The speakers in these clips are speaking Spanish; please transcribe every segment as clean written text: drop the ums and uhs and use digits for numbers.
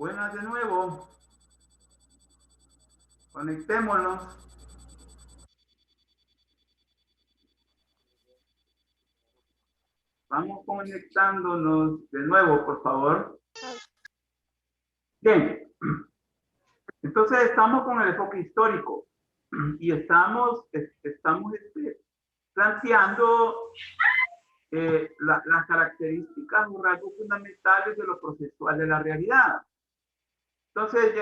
Buenas de nuevo. Conectémonos. Vamos conectándonos de nuevo, por favor. Bien. Entonces estamos con el enfoque histórico y estamos planteando las características o rasgos fundamentales de lo procesual de la realidad. Entonces,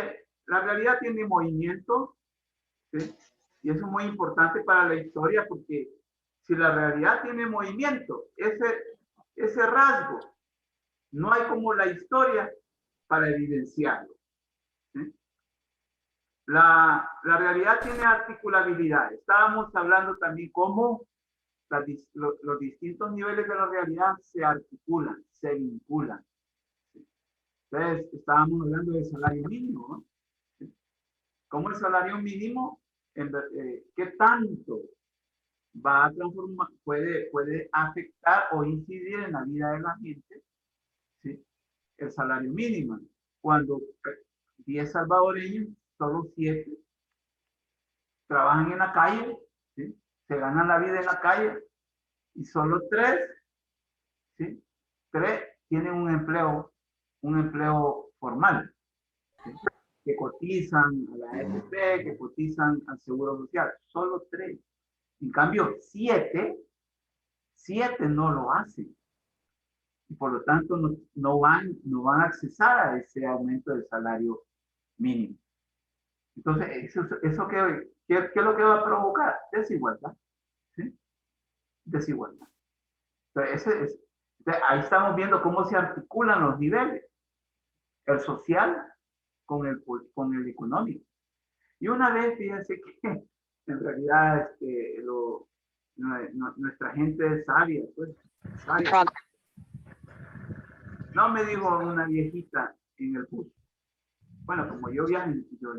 la realidad tiene movimiento, ¿sí? Y eso es muy importante para la historia porque si la realidad tiene movimiento, ese rasgo, no hay como la historia para evidenciarlo, ¿sí? La realidad tiene articulabilidad. Estábamos hablando también cómo los distintos niveles de la realidad se articulan, se vinculan. ¿Sí? Entonces, estábamos hablando del salario mínimo, ¿no? ¿Sí? ¿Cómo el salario mínimo, qué tanto va a transformar, puede afectar o incidir en la vida de la gente? ¿Sí? El salario mínimo. Cuando 10 salvadoreños, solo 7 trabajan en la calle, ¿sí? Se ganan la vida en la calle y solo 3, ¿sí? 3 tienen un empleo formal, ¿sí? Que cotizan a la AFP, que cotizan al Seguro Social. Solo 3. En cambio, 7 no lo hacen. Y por lo tanto no van a accesar a ese aumento del salario mínimo. Entonces, eso ¿qué es lo que va a provocar? Desigualdad. ¿Sí? Desigualdad. Entonces, ahí estamos viendo cómo se articulan los niveles, el social con el económico. Y una vez, fíjense que en realidad nuestra gente es sabia, pues, sabia. No me dijo una viejita en el bus. Bueno, como yo viajo,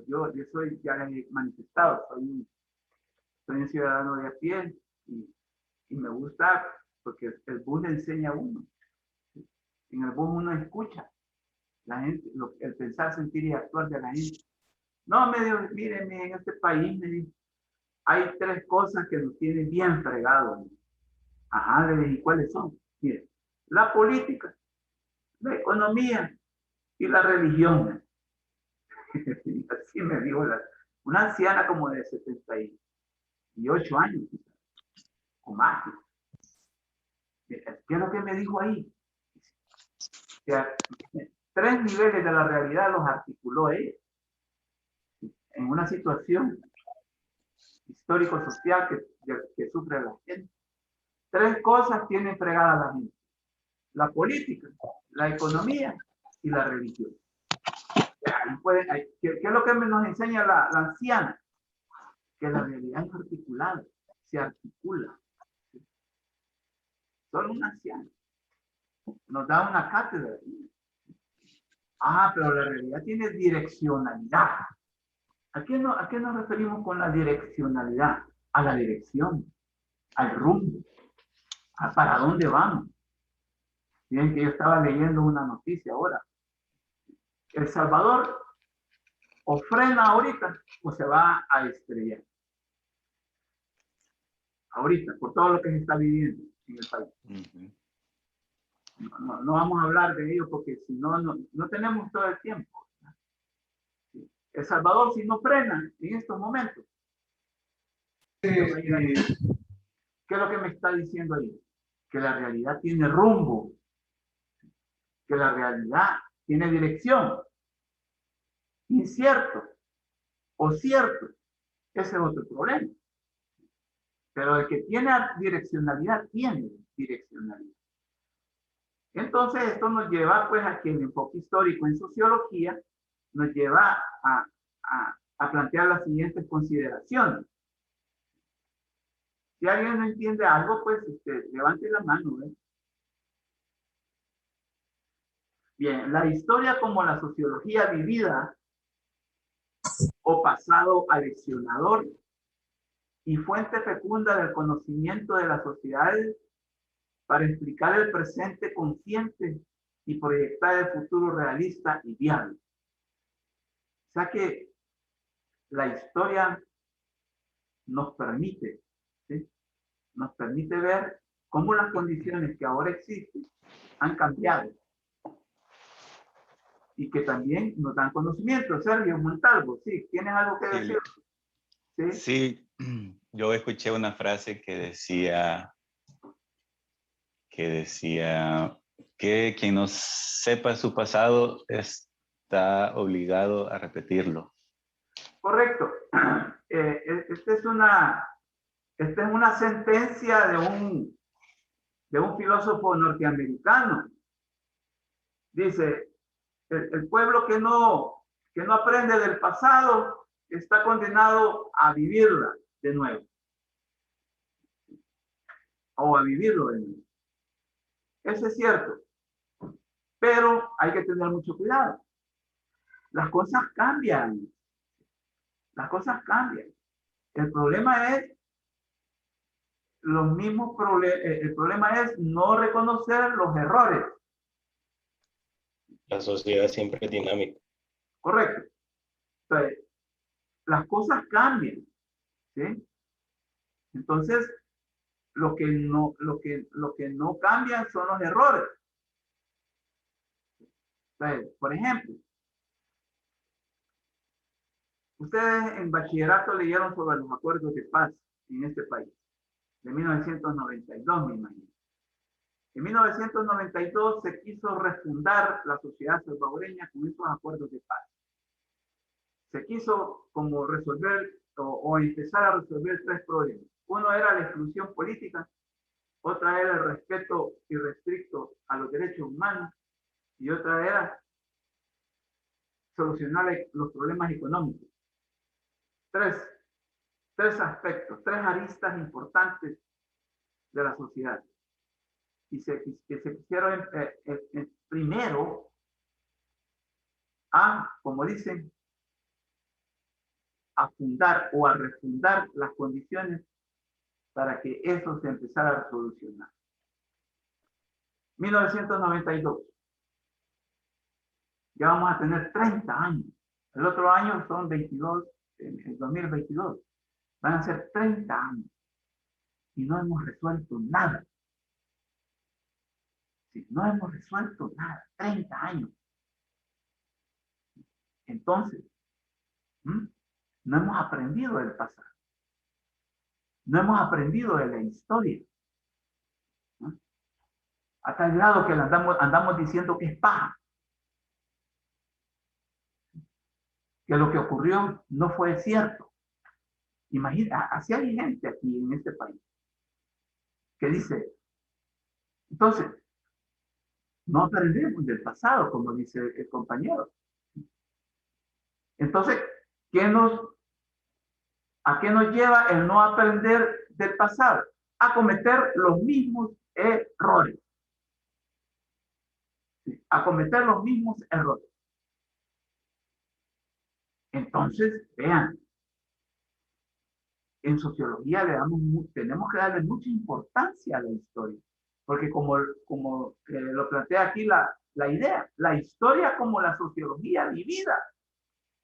yo soy ya manifestado, soy un ciudadano de a pie y me gusta porque el bus le enseña a uno. En el bus uno escucha la gente, el pensar, sentir y actuar de la gente. No, me dijo, mírenme, en este país me dijo, hay 3 cosas que nos tienen bien fregados. Ajá, le dije, ¿y cuáles son? Miren, la política, la economía y la religión. Así me dijo una anciana como de 78 años, o más. ¿Qué es lo que me dijo ahí? Que 3 niveles de la realidad los articuló ella en una situación histórico-social que sufre la gente. 3 cosas tienen fregada la gente: la política, la economía y la religión. ¿Qué es lo que nos enseña la anciana? Que la realidad es articulada, se articula. Solo una anciana nos da una cátedra. Pero la realidad tiene direccionalidad. ¿A qué nos referimos con la direccionalidad? A la dirección, al rumbo, a para dónde vamos. Miren que yo estaba leyendo una noticia ahora. El Salvador o frena ahorita o se va a estrellar. Ahorita, por todo lo que se está viviendo en el país. No vamos a hablar de ello porque si no tenemos todo el tiempo. El Salvador, si no frena en estos momentos, ¿qué es lo que me está diciendo ahí? Que la realidad tiene rumbo, que la realidad tiene dirección. Incierto o cierto, ese es otro problema. Pero el que tiene direccionalidad, tiene direccionalidad. Entonces, esto nos lleva pues a que el enfoque histórico en sociología nos lleva a plantear las siguientes consideraciones. Si alguien no entiende algo, pues levante la mano, ¿eh? Bien, la historia como la sociología vivida o pasado aleccionador y fuente fecunda del conocimiento de las sociedades para explicar el presente consciente y proyectar el futuro realista y viable. O sea que la historia nos permite, ¿sí? Nos permite ver cómo las condiciones que ahora existen han cambiado y que también nos dan conocimiento. Sergio Montalvo, sí, ¿tienes algo que decir? Sí, sí, yo escuché una frase que decía que quien no sepa su pasado está obligado a repetirlo. Correcto. Esta es una sentencia de un filósofo norteamericano. Dice, el pueblo que no aprende del pasado está condenado a vivirla de nuevo. O a vivirlo de nuevo. Eso es cierto. Pero hay que tener mucho cuidado. Las cosas cambian. Las cosas cambian. El problema es el problema es no reconocer los errores. La sociedad siempre es dinámica. Correcto. Entonces, las cosas cambian, ¿sí? Entonces, lo que no cambian son los errores. Entonces, por ejemplo, ustedes en bachillerato leyeron sobre los acuerdos de paz en este país, de 1992, me imagino. En 1992 se quiso refundar la sociedad salvadoreña con esos acuerdos de paz. Se quiso como resolver o empezar a resolver tres problemas. Uno era la exclusión política, otra era el respeto irrestricto a los derechos humanos y otra era solucionar los problemas económicos. Tres aspectos, tres aristas importantes de la sociedad. Y se quisieron primero como dicen, a fundar o a refundar las condiciones para que eso se empezara a solucionar. 1992. Ya vamos a tener 30 años. El otro año son 22, en 2022. Van a ser 30 años. Y no hemos resuelto nada. Sí, no hemos resuelto nada. 30 años. Entonces, no hemos aprendido del pasado. No hemos aprendido de la historia. A tal grado que andamos diciendo que es paja. Que lo que ocurrió no fue cierto. Imagina, así hay gente aquí en este país que dice, entonces, no aprendemos del pasado, como dice el compañero. Entonces, ¿a qué nos lleva el no aprender del pasado? A cometer los mismos errores. ¿Sí? A cometer los mismos errores. Entonces, vean, en sociología tenemos que darle mucha importancia a la historia, porque como lo plantea aquí la idea, la historia como la sociología vivida.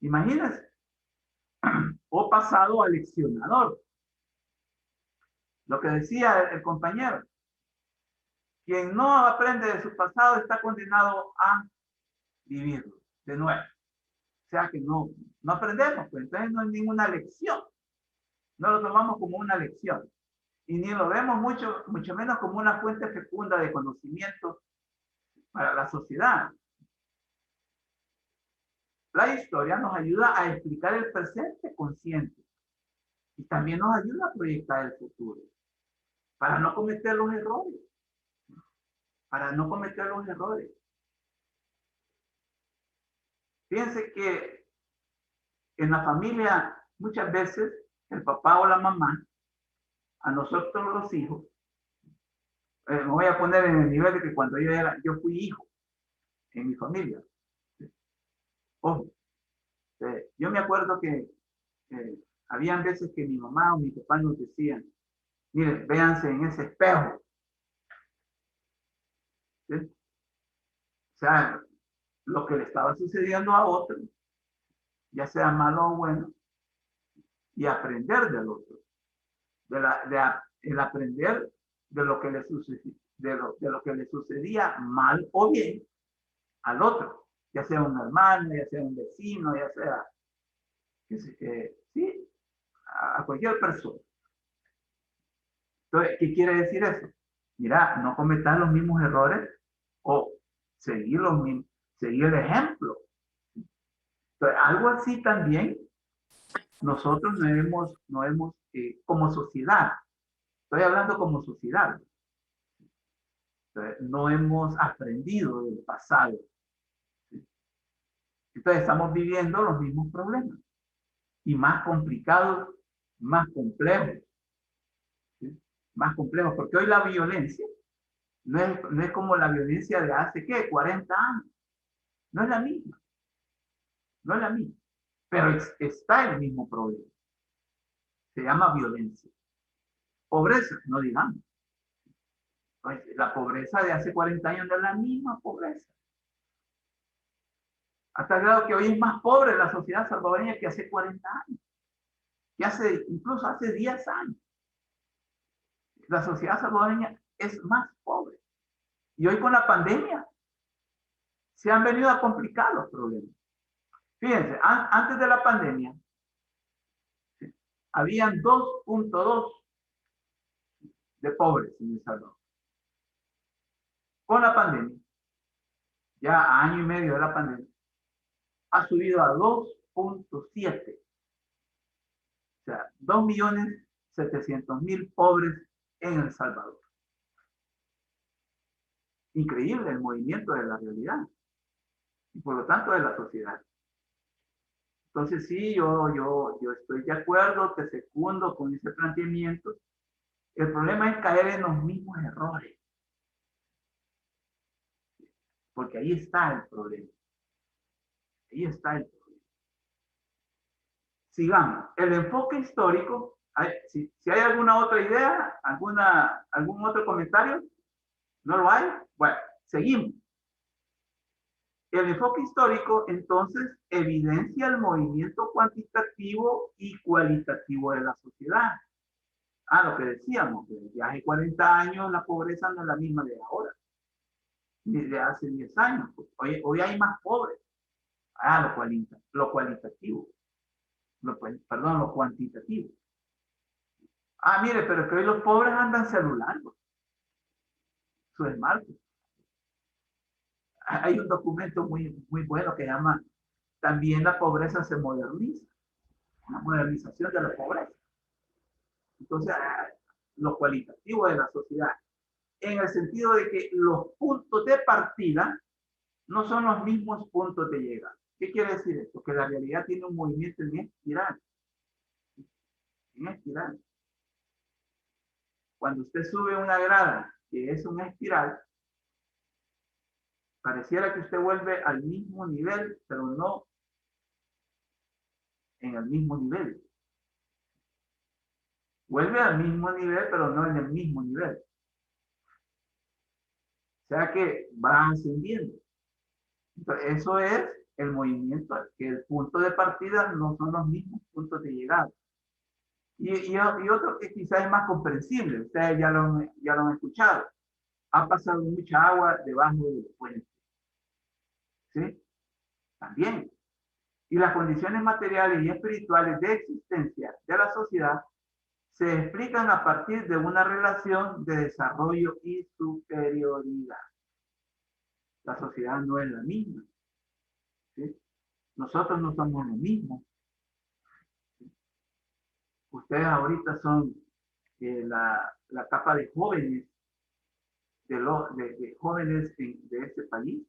Imagínense, o pasado aleccionador. Lo que decía el compañero, quien no aprende de su pasado está condenado a vivirlo de nuevo. O sea que no aprendemos, pues entonces no hay ninguna lección. No lo tomamos como una lección. Y ni lo vemos mucho menos como una fuente fecunda de conocimiento para la sociedad. La historia nos ayuda a explicar el presente consciente y también nos ayuda a proyectar el futuro para no cometer los errores. Para no cometer los errores. Fíjense que en la familia muchas veces el papá o la mamá, a nosotros los hijos, me voy a poner en el nivel de que cuando yo fui hijo en mi familia. Ojo, yo me acuerdo que habían veces que mi mamá o mi papá nos decían, miren, véanse en ese espejo. ¿Sí? O sea, lo que le estaba sucediendo a otro, ya sea malo o bueno, y aprender del otro. El aprender de lo que le sucedía, de lo que le sucedía mal o bien al otro, ya sea un hermano, ya sea un vecino, ya sea, sí, a cualquier persona. Entonces, ¿qué quiere decir eso? Mira, no cometas los mismos errores o seguir seguir el ejemplo. Entonces, algo así también nosotros no hemos como sociedad, estoy hablando como sociedad, entonces, no hemos aprendido del pasado. Entonces estamos viviendo los mismos problemas y más complicados, más complejos, ¿sí? Más complejos, porque hoy la violencia no es como la violencia de hace, ¿qué? 40 años. No es la misma, no es la misma, pero está el mismo problema. Se llama violencia. Pobreza, no digamos. La pobreza de hace 40 años no es la misma pobreza. Hasta el grado que hoy es más pobre la sociedad salvadoreña que hace 40 años. Que incluso hace 10 años. La sociedad salvadoreña es más pobre. Y hoy con la pandemia se han venido a complicar los problemas. Fíjense, antes de la pandemia, ¿sí? Habían 2.2 de pobres en El Salvador. Con la pandemia, ya a año y medio de la pandemia, ha subido a 2.7. O sea, 2.700.000 pobres en El Salvador. Increíble el movimiento de la realidad y por lo tanto de la sociedad. Entonces sí, yo estoy de acuerdo, te secundo con ese planteamiento. El problema es caer en los mismos errores. Porque ahí está el problema. Ahí está el problema. Sigamos. El enfoque histórico, si hay alguna otra idea, algún otro comentario, ¿no lo hay? Bueno, seguimos. El enfoque histórico, entonces, evidencia el movimiento cuantitativo y cualitativo de la sociedad. Lo que decíamos, que ya hace 40 años la pobreza no es la misma de ahora, ni de hace 10 años. Hoy hay más pobres. Lo cualitativo. Lo cuantitativo. Mire, pero que hoy los pobres andan celulares. Su smartphone. Hay un documento muy, muy bueno que llama También la pobreza se moderniza. Una modernización de la pobreza. Entonces, lo cualitativo de la sociedad, en el sentido de que los puntos de partida no son los mismos puntos de llegada. ¿Qué quiere decir esto? Que la realidad tiene un movimiento en espiral. En espiral. Cuando usted sube una grada que es una espiral, pareciera que usted vuelve al mismo nivel, pero no en el mismo nivel. Vuelve al mismo nivel, pero no en el mismo nivel. O sea que va ascendiendo. Entonces, eso es el movimiento, que el punto de partida no son los mismos puntos de llegada. Y otro que quizás es más comprensible, ustedes ya lo han escuchado. Ha pasado mucha agua debajo del puente. ¿Sí? También. Y las condiciones materiales y espirituales de existencia de la sociedad se explican a partir de una relación de desarrollo y superioridad. La sociedad no es la misma. ¿Sí? Nosotros no somos lo mismo. ¿Sí? Ustedes ahorita son la capa de jóvenes, de jóvenes de este país,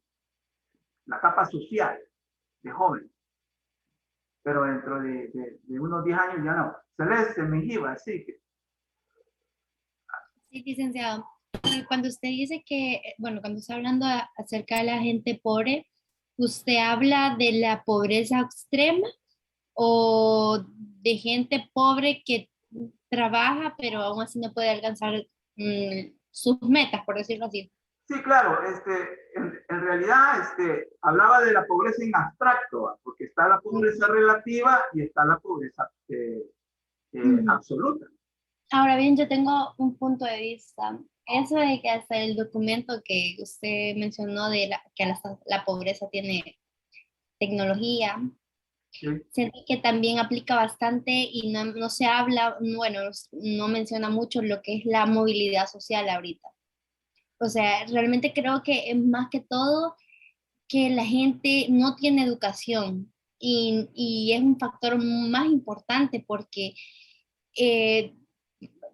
la capa social de jóvenes. Pero dentro de unos 10 años ya no. Celeste, Mengiba, así que. Sí, licenciado. Cuando usted dice que, bueno, cuando está hablando acerca de la gente pobre, ¿usted habla de la pobreza extrema o de gente pobre que trabaja pero aún así no puede alcanzar sus metas, por decirlo así? Sí, claro, en realidad hablaba de la pobreza en abstracto, ¿va? Porque está la pobreza relativa y está la pobreza absoluta. Ahora bien, yo tengo un punto de vista. Eso de que hasta el documento que usted mencionó de que la pobreza tiene tecnología, ¿Sí? siento que también aplica bastante y no se habla, bueno, no menciona mucho lo que es la movilidad social ahorita. O sea, realmente creo que es más que todo que la gente no tiene educación y es un factor más importante porque eh,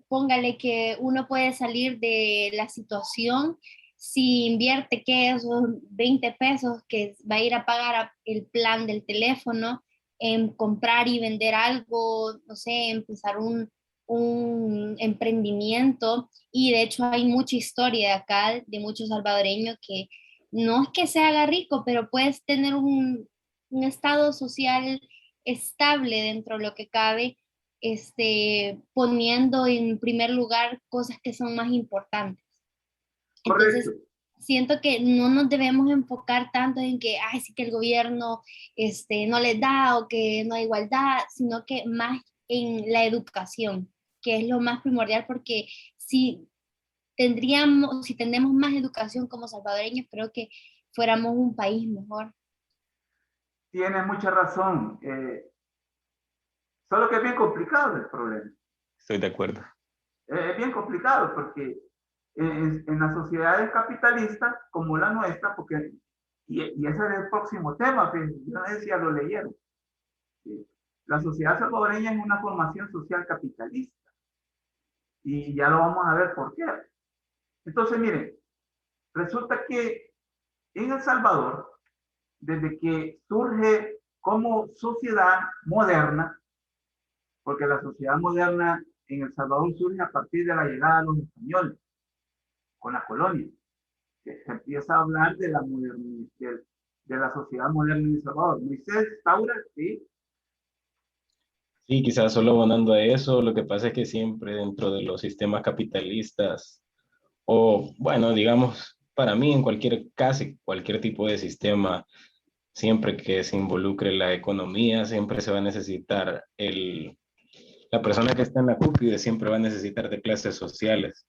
póngale que uno puede salir de la situación si invierte que esos 20 pesos que va a ir a pagar el plan del teléfono en comprar y vender algo, no sé, empezar un emprendimiento. Y de hecho hay mucha historia de acá, de muchos salvadoreños que no es que se haga rico, pero puedes tener un estado social estable dentro de lo que cabe, poniendo en primer lugar cosas que son más importantes. Correcto. Entonces, siento que no nos debemos enfocar tanto en que, ay, sí que el gobierno no les da o que no hay igualdad, sino que más en la educación, que es lo más primordial, porque si tenemos más educación como salvadoreños, creo que fuéramos un país mejor. Tienes mucha razón. Solo que es bien complicado el problema. Estoy de acuerdo. Es bien complicado porque en las sociedades capitalistas como la nuestra, porque, y ese es el próximo tema, que yo no sé si ya lo leyeron. La sociedad salvadoreña es una formación social capitalista y ya lo vamos a ver por qué. Entonces, miren, resulta que en El Salvador, desde que surge como sociedad moderna, porque la sociedad moderna en El Salvador surge a partir de la llegada de los españoles con la colonia. Se empieza a hablar de la modernidad, de la sociedad moderna en El Salvador. Moisés, Taura, ¿sí? Sí, quizás solo abonando a eso, lo que pasa es que siempre dentro de los sistemas capitalistas, o bueno, digamos, para mí en casi cualquier tipo de sistema, siempre que se involucre la economía, siempre se va a necesitar la persona que está en la cúspide siempre va a necesitar de clases sociales.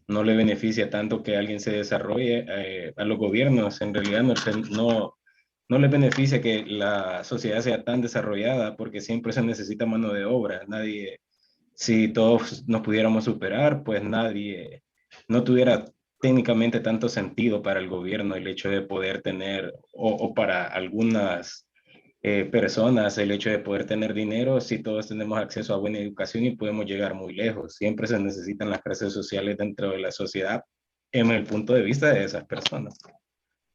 No le beneficia tanto que alguien se desarrolle a los gobiernos, en realidad no les beneficia que la sociedad sea tan desarrollada porque siempre se necesita mano de obra. Si todos nos pudiéramos superar, pues no tuviera técnicamente tanto sentido para el gobierno el hecho de poder tener, o para algunas personas, el hecho de poder tener dinero, si todos tenemos acceso a buena educación y podemos llegar muy lejos. Siempre se necesitan las clases sociales dentro de la sociedad en el punto de vista de esas personas.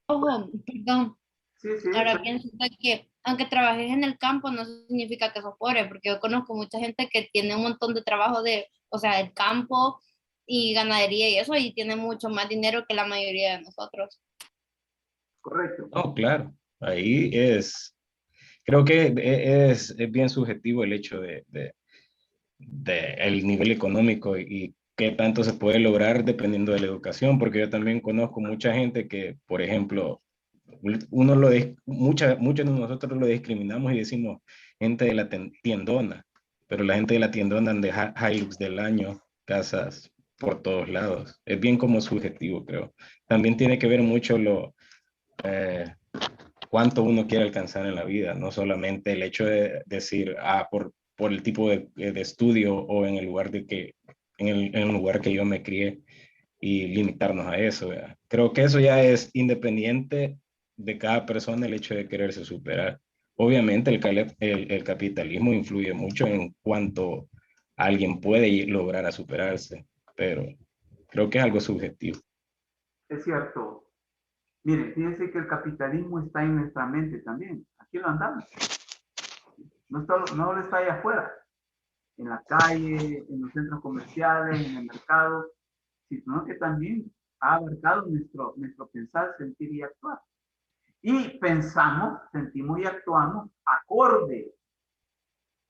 Ojo, perdón. Sí, sí. Ahora pienso que aunque trabajes en el campo, no significa que sos pobre, porque yo conozco mucha gente que tiene un montón de trabajo o sea, del campo y ganadería y eso, y tiene mucho más dinero que la mayoría de nosotros. Correcto. No, claro, creo que es bien subjetivo el hecho de el nivel económico y qué tanto se puede lograr dependiendo de la educación, porque yo también conozco mucha gente que, por ejemplo, muchos de nosotros lo discriminamos y decimos gente de la tiendona, pero la gente de la tiendona anda de Hilux del año, casas por todos lados. Es bien como subjetivo, creo. También tiene que ver mucho eh, cuánto uno quiere alcanzar en la vida, no solamente el hecho de decir, por el tipo de estudio o en el lugar en el lugar que yo me crié y limitarnos a eso. ¿Verdad? Creo que eso ya es independiente de cada persona el hecho de quererse superar. Obviamente el capitalismo influye mucho en cuánto alguien puede lograr a superarse, pero creo que es algo subjetivo. Es cierto. Miren, fíjense que el capitalismo está en nuestra mente también. Aquí lo andamos. No lo está allá afuera, en la calle, en los centros comerciales, en el mercado, sino que también ha abarcado nuestro pensar, sentir y actuar. Y pensamos, sentimos y actuamos acorde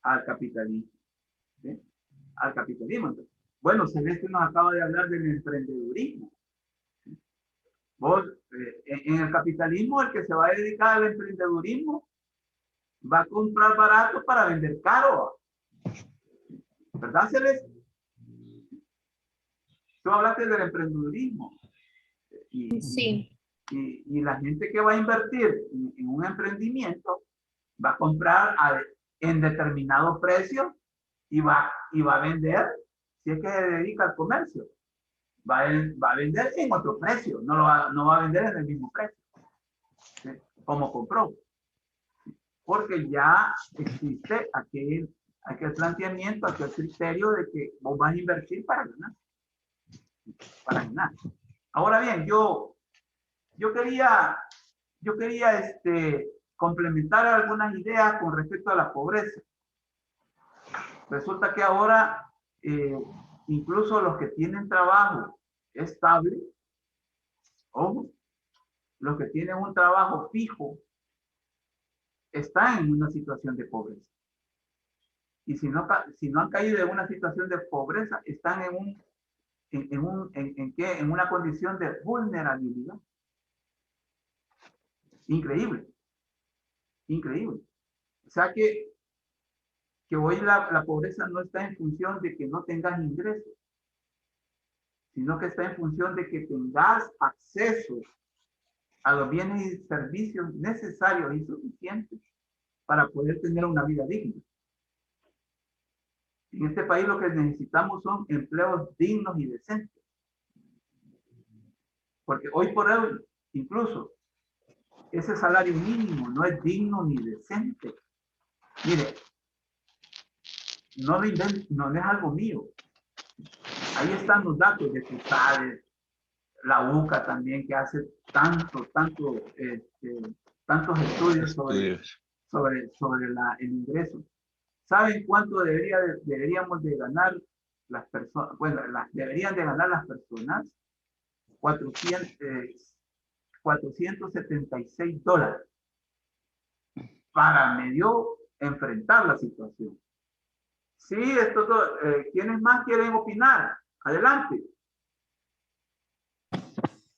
al capitalismo. ¿Sí? Al capitalismo. Entonces, bueno, Celeste nos acaba de hablar del emprendedurismo. ¿Sí? Vos, en el capitalismo, el que se va a dedicar al emprendedurismo va a comprar barato para vender caro. ¿Verdad, Celeste? Tú hablaste del emprendedurismo. Sí. Y la gente que va a invertir en un emprendimiento va a comprar en determinado precio y va a vender, si es que se dedica al comercio, va a vender en otro precio, no va a vender en el mismo precio, ¿sí? Como compró. Porque ya existe aquel planteamiento, aquel criterio de que vos vas a invertir para ganar. Para ganar. Ahora bien, yo quería complementar algunas ideas con respecto a la pobreza. Resulta que ahora incluso los que tienen trabajo estable, ojo, los que tienen un trabajo fijo, están en una situación de pobreza. Y si no han caído en una situación de pobreza, están en una condición de vulnerabilidad. Increíble. Increíble. O sea que hoy la pobreza no está en función de que no tengas ingresos, sino que está en función de que tengas acceso a los bienes y servicios necesarios y suficientes para poder tener una vida digna. En este país lo que necesitamos son empleos dignos y decentes. Porque hoy por hoy, incluso, ese salario mínimo no es digno ni decente. Mire, no es algo mío. Ahí están los datos de CUSADES, la UCA también, que hace tantos estudios sobre el ingreso. ¿Saben cuánto deberíamos de ganar las personas? Bueno, deberían de ganar las personas $476 para medio enfrentar la situación. Sí, ¿quiénes más quieren opinar? Adelante.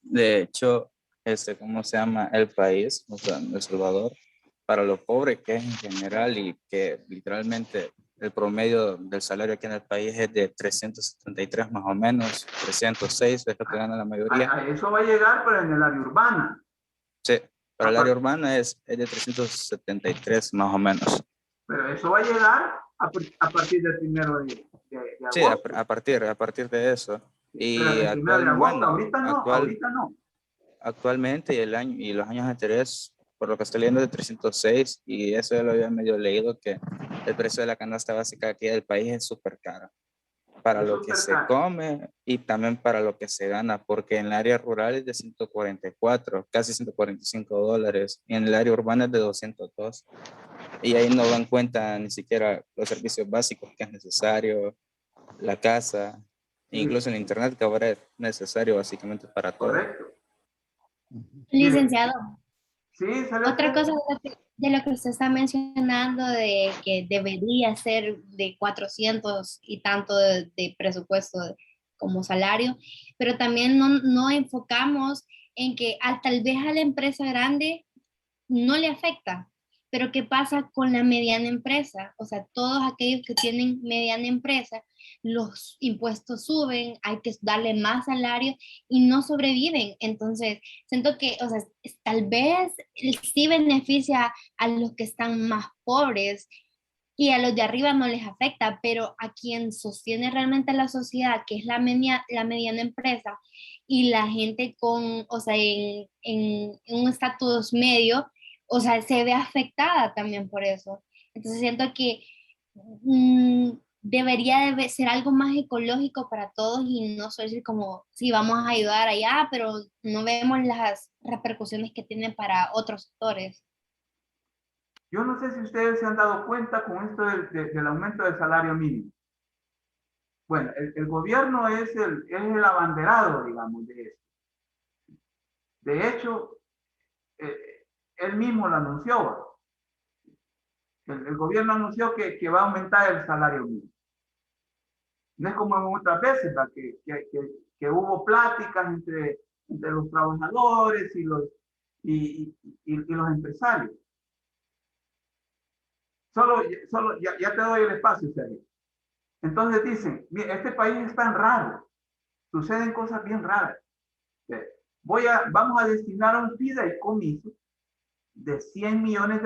De hecho, ¿cómo se llama? El país, o sea, El Salvador, para los pobres que es en general y que literalmente el promedio del salario aquí en el país es de 373 más o menos, 306 es lo que gana la mayoría. A eso va a llegar, pero en el área urbana. Sí, pero el área urbana es de 373 más o menos. Pero eso va a llegar a partir del 1 de agosto. Sí, a partir de eso. Y ahorita no. Actualmente y los años anteriores, por lo que estoy leyendo, de 306, y eso ya lo había medio leído, que el precio de la canasta básica aquí del país es súper caro para lo que se come y también para lo que se gana, porque en el área rural es de 144, casi $145, y en el área urbana es de 202. Y ahí no van cuenta ni siquiera los servicios básicos que es necesario, la casa, incluso el internet, que ahora es necesario básicamente para todo. Correcto. Licenciado. Sí, otra cosa de lo que usted está mencionando, de que debería ser de 400 y tanto de presupuesto como salario, pero también no enfocamos en que tal vez a la empresa grande no le afecta, pero ¿qué pasa con la mediana empresa? O sea, todos aquellos que tienen mediana empresa, los impuestos suben, hay que darle más salario y no sobreviven. Entonces, siento que, o sea, tal vez sí beneficia a los que están más pobres y a los de arriba no les afecta, pero a quien sostiene realmente la sociedad, que es la mediana empresa y la gente con, o sea, en un estatus medio, o sea, se ve afectada también por eso. Entonces siento que debería de ser algo más ecológico para todos y no solo decir como, sí, vamos a ayudar allá, pero no vemos las repercusiones que tienen para otros sectores. Yo no sé si ustedes se han dado cuenta con esto del aumento del salario mínimo. Bueno, el gobierno es el abanderado, digamos, de esto. De hecho, él mismo lo anunció. El gobierno anunció que va a aumentar el salario mínimo. No es como en otras veces, que hubo pláticas entre los trabajadores y los empresarios. Ya te doy el espacio, Sergio. Entonces dicen, mira, este país es tan raro, suceden cosas bien raras. Vamos a destinar un fideicomiso de $100 millones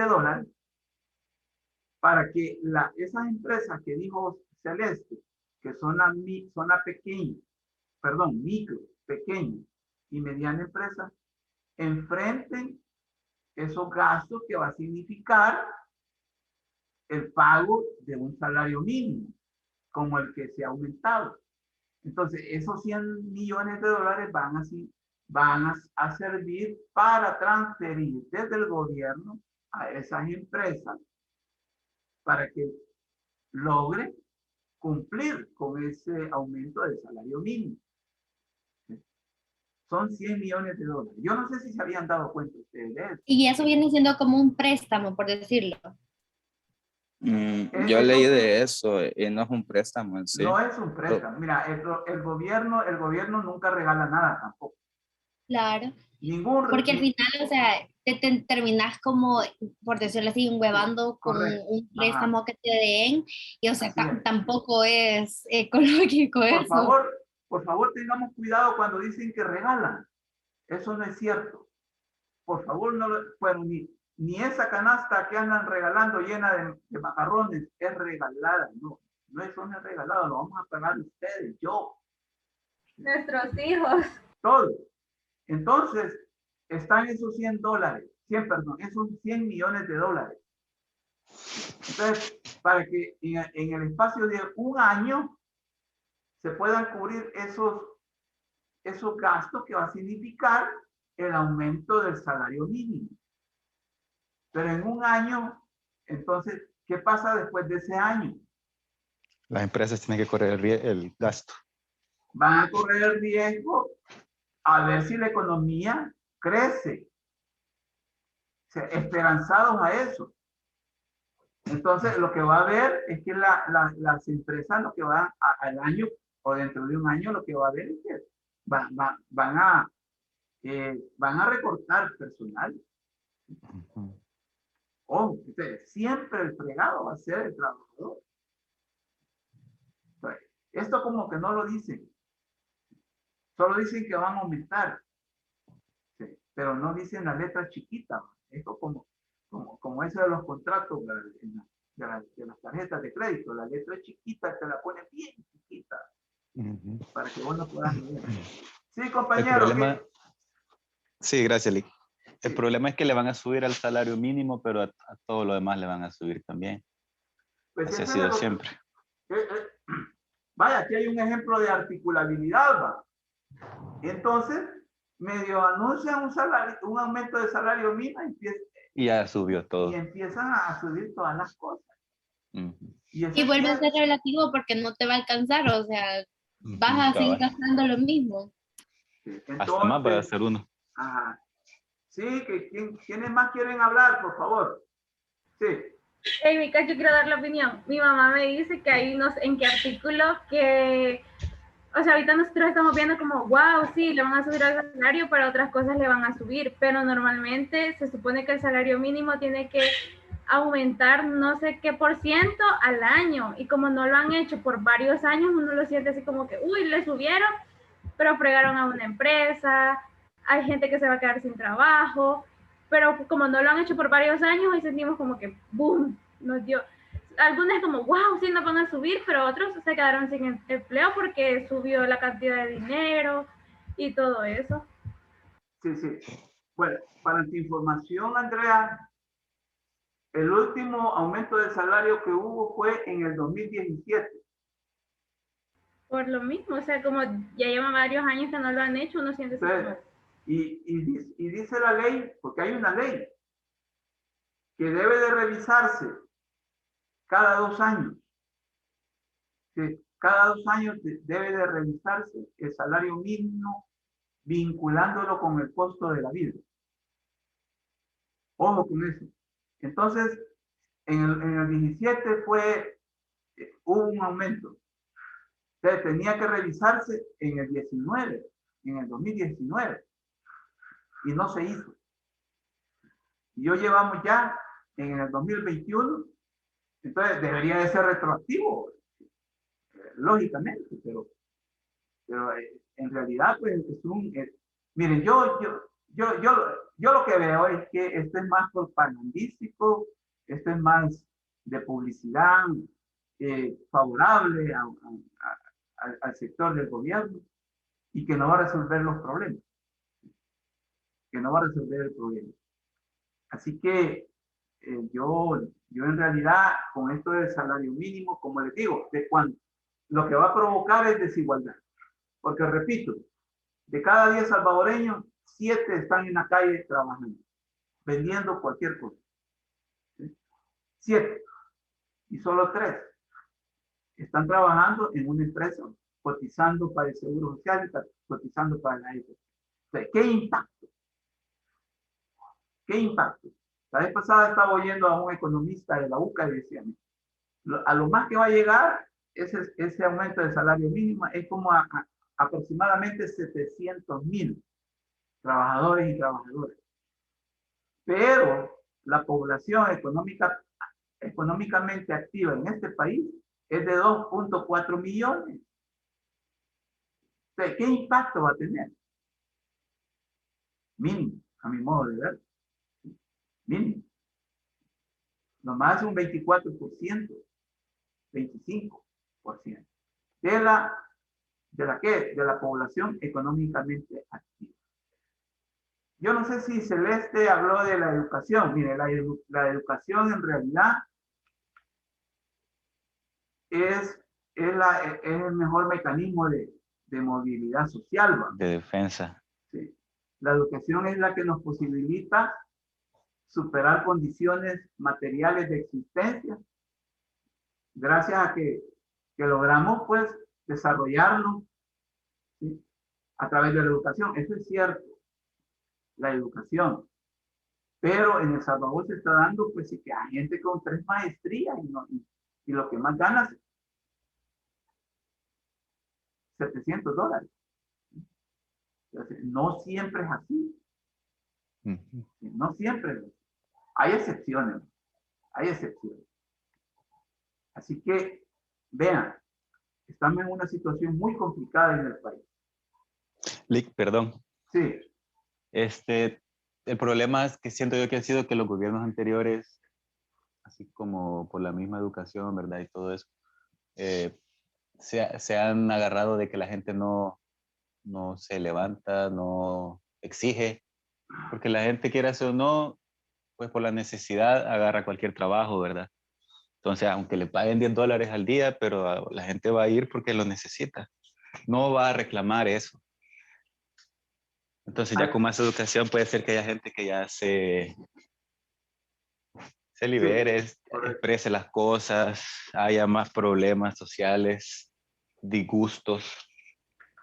para que esas empresas que dijo Celeste, que son la pequeña, micro, pequeña y mediana empresa, enfrenten esos gastos que va a significar el pago de un salario mínimo, como el que se ha aumentado. Entonces, esos $100 millones van a servir para transferir desde el gobierno a esas empresas para que logre cumplir con ese aumento del salario mínimo. Son $100 millones. Yo no sé si se habían dado cuenta ustedes de eso. Y eso viene siendo como un préstamo, por decirlo. Yo leí de eso y no es un préstamo en sí. No es un préstamo. Mira, el gobierno nunca regala nada tampoco. Claro. Porque al final, o sea, te terminas como, por decirlo así, huevando con un préstamo que te den, y o sea, tampoco es ecológico eso. Por favor, tengamos cuidado cuando dicen que regalan. Eso no es cierto. Por favor, ni esa canasta que andan regalando llena de macarrones es regalada. No, eso no es regalado, lo vamos a pagar ustedes, yo. Nuestros hijos. Todos. Entonces, están esos esos $100 millones. Entonces, para que en el espacio de un año se puedan cubrir esos gastos que va a significar el aumento del salario mínimo. Pero en un año, entonces, ¿qué pasa después de ese año? Las empresas tienen que correr el gasto. Van a correr el riesgo a ver si la economía crece. O sea, esperanzados a eso. Entonces, lo que va a haber es que las empresas, lo que van al año o dentro de un año, lo que va a haber es que van a recortar personal. Siempre el fregado va a ser el trabajador. Esto como que no lo dicen. Solo dicen que van a aumentar. Sí, pero no dicen las letras chiquitas. Esto como eso de los contratos de las tarjetas de crédito. La letra chiquita te la pone bien chiquita. Para que vos no puedas leer. Sí, compañero. Sí, gracias, Lick. El problema es que le van a subir al salario mínimo, pero a todo lo demás le van a subir también. Pues así ha sido siempre. Vaya, aquí hay un ejemplo de articulabilidad, ¿va? Entonces, medio anuncian un aumento de salario mínimo y ya subió todo. Y empiezan a subir todas las cosas. Y vuelve a ser relativo porque no te va a alcanzar, o sea, vas a seguir gastando lo mismo. Entonces, hasta más va a ser uno. Ajá. Sí, ¿quiénes más quieren hablar, por favor? Sí. Hey, Mica, yo quiero dar la opinión. Mi mamá me dice que hay en qué artículo que, o sea, ahorita nosotros estamos viendo como, wow, sí, le van a subir al salario, pero otras cosas le van a subir, pero normalmente se supone que el salario mínimo tiene que aumentar no sé qué % al año, y como no lo han hecho por varios años, uno lo siente así como que, uy, le subieron, pero fregaron a una empresa, hay gente que se va a quedar sin trabajo, pero como no lo han hecho por varios años, y sentimos como que, boom, nos dio. Algunos como, wow, sí nos van a subir, pero otros se quedaron sin empleo porque subió la cantidad de dinero y todo eso. Sí, sí. Bueno, para tu información, Andrea, el último aumento de salario que hubo fue en el 2017. Por lo mismo, o sea, como ya llevan varios años que no lo han hecho, uno siente así como... Y dice la ley, porque hay una ley, que debe de revisarse cada 2 años. Sí, cada 2 años debe de revisarse el salario mínimo vinculándolo con el costo de la vida. Ojo con eso. Entonces, en el 17 hubo un aumento. Entonces, tenía que revisarse en el 19, en el 2019. y no se hizo. Y hoy llevamos ya en el 2021, entonces debería de ser retroactivo, lógicamente, pero en realidad pues es miren, yo lo que veo es que esto es más propagandístico, esto es más de publicidad favorable al sector del gobierno y que no va a resolver los problemas, que no va a resolver el problema. Así que yo en realidad con esto del salario mínimo, como les digo, lo que va a provocar es desigualdad. Porque repito, de cada 10 salvadoreños, 7 están en la calle trabajando, vendiendo cualquier cosa. ¿Sí? 7. Y solo 3 están trabajando en una empresa, cotizando para el Seguro Social y cotizando para la EPS. O sea, ¿qué impacto? ¿Qué impacto? La vez pasada estaba oyendo a un economista de la UCA y decía, a lo más que va a llegar ese aumento de salario mínimo es como a aproximadamente 700,000 trabajadores y trabajadoras. Pero la población económicamente activa en este país es de 2.4 millones. O sea, ¿qué impacto va a tener? Mínimo, a mi modo de ver. Mínimo. Nomás un 24%, 25% de la población económicamente activa. Yo no sé si Celeste habló de la educación. Mire, la educación en realidad es el mejor mecanismo de movilidad social, ¿va? De defensa. Sí. La educación es la que nos posibilita superar condiciones materiales de existencia, gracias a que logramos, pues, desarrollarnos, ¿sí?, a través de la educación. Eso es cierto, la educación. Pero en El Salvador se está dando, pues, sí, que hay gente con 3 maestrías y lo que más gana es $700. Entonces, no siempre es así. No siempre es así. Hay excepciones. Hay excepciones. Así que, vean, estamos en una situación muy complicada en el país. Lick, perdón. Sí. El problema es que siento yo que ha sido que los gobiernos anteriores, así como por la misma educación, ¿verdad? Y todo eso, se han agarrado de que la gente no se levanta, no exige, porque la gente, quiera eso o no, pues por la necesidad agarra cualquier trabajo, ¿verdad? Entonces, aunque le paguen $10 al día, pero la gente va a ir porque lo necesita. No va a reclamar eso. Entonces, ya con más educación puede ser que haya gente que ya se libere, Sí, exprese las cosas, haya más problemas sociales, disgustos.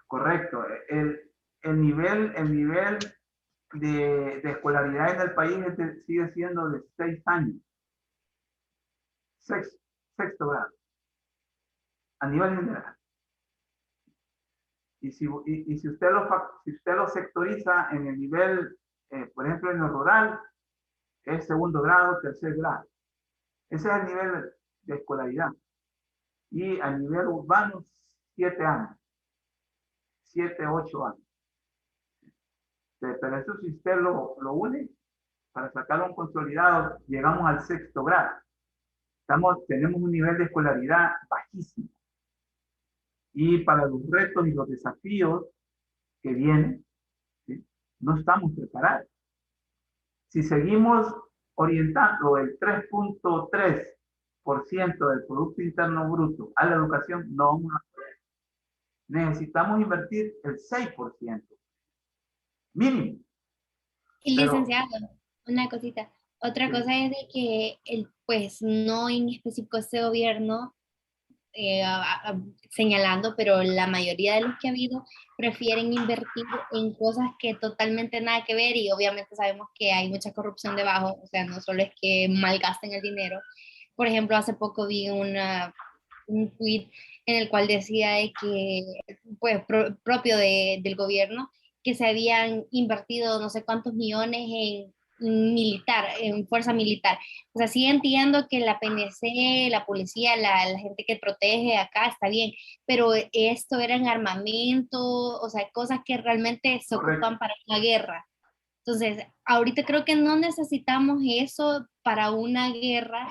correcto. El nivel de escolaridad en el país sigue siendo de 6 años. Sexto grado. A nivel general. Y si usted lo sectoriza en el nivel, por ejemplo, en lo rural, es segundo grado, tercer grado. Ese es el nivel de escolaridad. Y a nivel urbano, 7 años. 7, 8 años. Pero eso, si usted lo une, para sacar un consolidado, llegamos al sexto grado. Tenemos un nivel de escolaridad bajísimo. Y para los retos y los desafíos que vienen, ¿sí?, no estamos preparados. Si seguimos orientando el 3.3% del Producto Interno Bruto a la educación, no vamos a poder. Necesitamos invertir el 6%. Mínimo. Y Pero, licenciado, una cosita. Otra sí, cosa es de que, pues, no en específico este gobierno señalando, pero la mayoría de los que ha habido prefieren invertir en cosas que totalmente nada que ver, y obviamente sabemos que hay mucha corrupción debajo, o sea, no solo es que malgasten el dinero. Por ejemplo, hace poco vi un tweet en el cual decía de que, pues, propio del gobierno, que se habían invertido no sé cuántos millones en militar, en fuerza militar. O sea, sí entiendo que la PNC, la policía, la gente que protege acá está bien, pero esto era en armamento, o sea, cosas que realmente se ocupan para una guerra. Entonces, ahorita creo que no necesitamos eso para una guerra,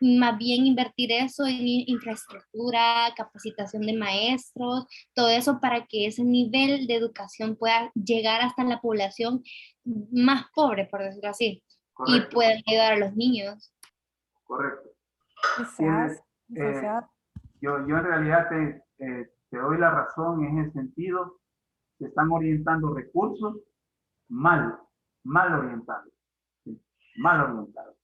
más bien invertir eso en infraestructura, capacitación de maestros, todo eso para que ese nivel de educación pueda llegar hasta la población más pobre, por decirlo así, Correcto. y pueda ayudar a los niños. Correcto. Quizás, licenciado. Yo en realidad te doy la razón en ese sentido. Se están orientando recursos mal orientados. ¿Sí? Mal orientados.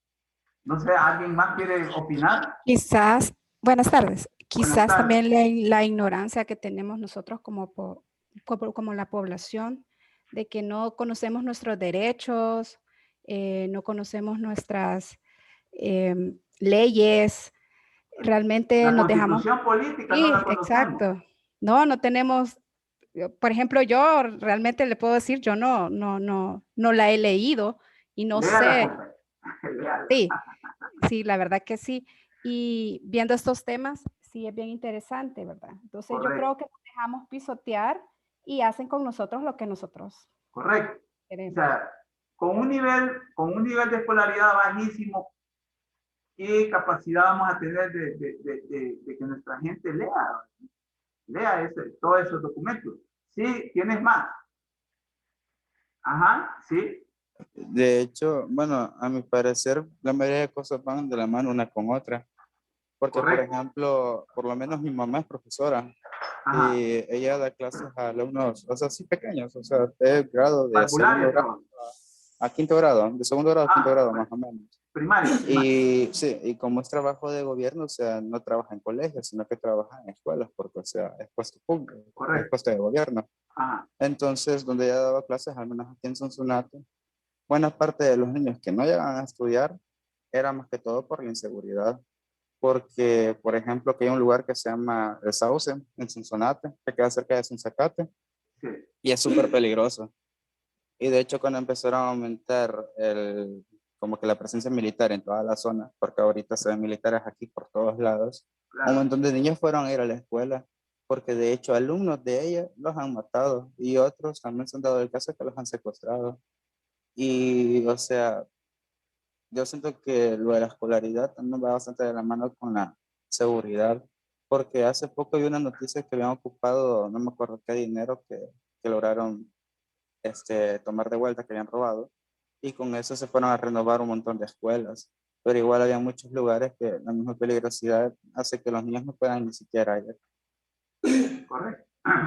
No sé, ¿alguien más quiere opinar? Quizás, buenas tardes. Quizás Buenas tardes. también la ignorancia que tenemos nosotros como la población, de que no conocemos nuestros derechos, no conocemos nuestras leyes, realmente nos dejamos... La constitución política Sí, no la conocemos. exacto. No tenemos, por ejemplo, yo realmente le puedo decir, yo no la he leído y no sé. Sí, la verdad que sí. Y viendo estos temas, sí es bien interesante, ¿verdad? Entonces Correcto. yo creo que nos dejamos pisotear y hacen con nosotros lo que nosotros Correcto. queremos. O sea, con un nivel de escolaridad bajísimo, ¿qué capacidad vamos a tener de que nuestra gente lea todos esos documentos? Sí, tienes más. Ajá, sí. De hecho, bueno, a mi parecer, la mayoría de cosas van de la mano una con otra. Porque, Correcto. por ejemplo, por lo menos mi mamá es profesora. Ajá. Y ella da clases a alumnos, o sea, sí pequeños, o sea, de grado de segundo grado a quinto grado, de segundo grado a quinto grado más o menos. Primaria. Y sí, y como es trabajo de gobierno, o sea, no trabaja en colegios, sino que trabaja en escuelas, porque, o sea, es puesto público, es puesto de gobierno. Ajá. Entonces, donde ella daba clases, al menos aquí en Sonsonate, buena parte de los niños que no llegaban a estudiar era más que todo por la inseguridad. Porque, por ejemplo, que hay un lugar que se llama El Sauce, en Sonsonate, que queda cerca de Sonzacate, Sí. y es súper peligroso. Y de hecho, cuando empezaron a aumentar como que la presencia militar en toda la zona, porque ahorita se ven militares aquí por todos lados, Claro. un montón de niños fueron a ir a la escuela, porque de hecho alumnos de ella los han matado, y otros también se han dado el caso que los han secuestrado. Y, o sea, yo siento que lo de la escolaridad también va bastante de la mano con la seguridad, porque hace poco vi una noticia que habían ocupado, no me acuerdo qué dinero que lograron tomar de vuelta, que habían robado, y con eso se fueron a renovar un montón de escuelas, pero igual había muchos lugares que la misma peligrosidad hace que los niños no puedan ni siquiera ir. Correcto.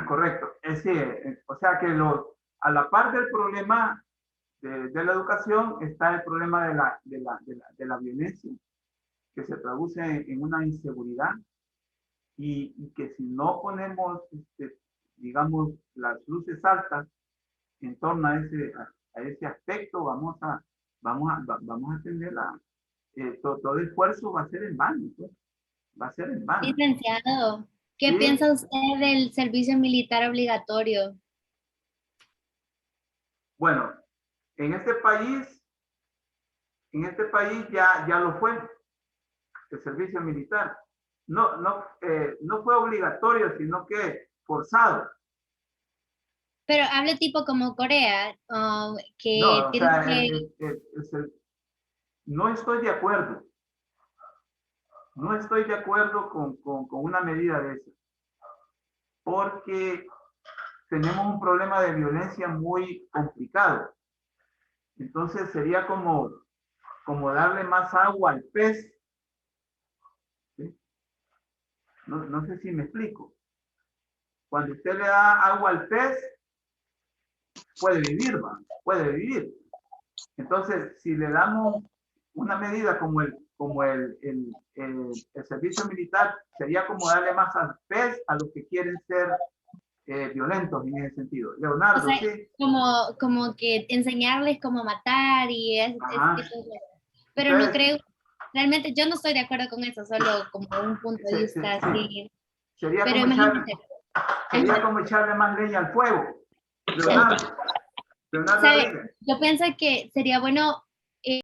Correcto. Es decir, o sea que a la par del problema de la educación está el problema de la violencia, que se traduce en una inseguridad y que si no ponemos, digamos, las luces altas en torno a ese aspecto, vamos a tener todo el esfuerzo va a ser en vano, pues. Va a ser en vano. Licenciado, ¿qué Sí. piensa usted del servicio militar obligatorio? Bueno, en este país ya lo fue el servicio militar. No fue obligatorio, sino que forzado. Pero hable tipo como Corea, que No, o tiene sea, que... no estoy de acuerdo. No estoy de acuerdo con una medida de esa. Porque tenemos un problema de violencia muy complicado. Entonces sería como darle más agua al pez. ¿Sí? No sé si me explico. Cuando usted le da agua al pez, puede vivir, ¿va? Puede vivir. Entonces, si le damos una medida como el servicio militar, sería como darle más al pez a los que quieren ser violentos en ese sentido. Leonardo, O sea, ¿sí? como que enseñarles cómo matar y ese tipo de cosas. Pero no creo, realmente yo no estoy de acuerdo con eso, solo como un punto de vista así. Sería Pero como imagínate. echarle más leña al fuego. Leonardo. Leonardo, ¿Sabe? dime. Yo pienso que sería bueno